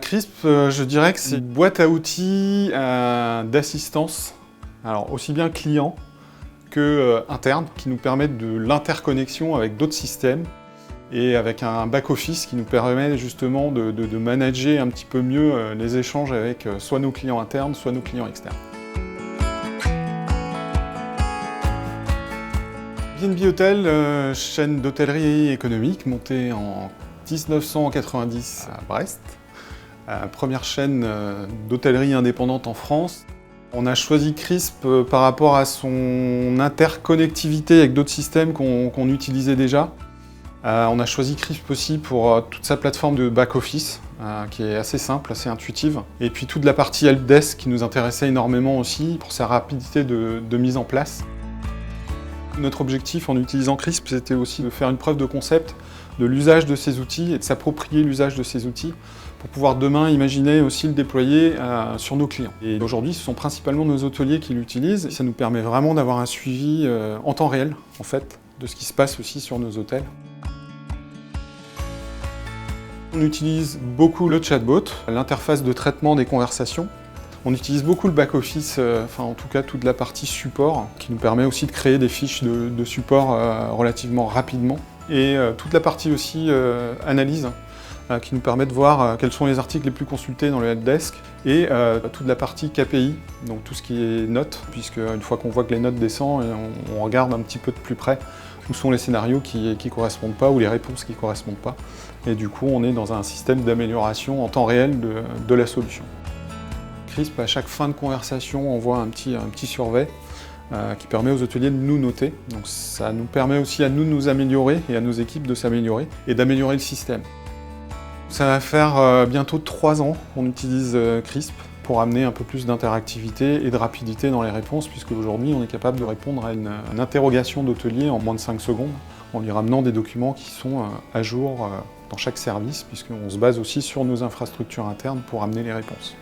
CRISP, je dirais que c'est une boîte à outils d'assistance, alors aussi bien client que interne, qui nous permet de l'interconnexion avec d'autres systèmes et avec un back-office qui nous permet justement de manager un petit peu mieux les échanges avec soit nos clients internes, soit nos clients externes. B&B Hotel, chaîne d'hôtellerie économique montée en 1990 à Brest. Première chaîne d'hôtellerie indépendante en France. On a choisi CRISP par rapport à son interconnectivité avec d'autres systèmes qu'on utilisait déjà. On a choisi CRISP aussi pour toute sa plateforme de back-office, qui est assez simple, assez intuitive. Et puis toute la partie helpdesk qui nous intéressait énormément aussi pour sa rapidité de mise en place. Notre objectif en utilisant CRISP, c'était aussi de faire une preuve de concept de l'usage de ces outils et de s'approprier l'usage de ces outils pour pouvoir demain imaginer aussi le déployer sur nos clients. Et aujourd'hui, ce sont principalement nos hôteliers qui l'utilisent. Ça nous permet vraiment d'avoir un suivi en temps réel, en fait, de ce qui se passe aussi sur nos hôtels. On utilise beaucoup le chatbot, l'interface de traitement des conversations. On utilise beaucoup le back-office, en tout cas toute la partie support, qui nous permet aussi de créer des fiches de support relativement rapidement. Et toute la partie aussi analyse, qui nous permet de voir quels sont les articles les plus consultés dans le helpdesk. Et toute la partie KPI, donc tout ce qui est notes, puisque une fois qu'on voit que les notes descendent, on regarde un petit peu de plus près où sont les scénarios qui ne correspondent pas ou les réponses qui ne correspondent pas. Et du coup, on est dans un système d'amélioration en temps réel de la solution. CRISP, à chaque fin de conversation, envoie un petit survey qui permet aux hôteliers de nous noter. Donc ça nous permet aussi à nous de nous améliorer et à nos équipes de s'améliorer et d'améliorer le système. Ça va faire bientôt 3 ans qu'on utilise CRISP pour amener un peu plus d'interactivité et de rapidité dans les réponses, puisque aujourd'hui on est capable de répondre à une interrogation d'hôtelier en moins de 5 secondes en lui ramenant des documents qui sont à jour dans chaque service, puisqu'on se base aussi sur nos infrastructures internes pour amener les réponses.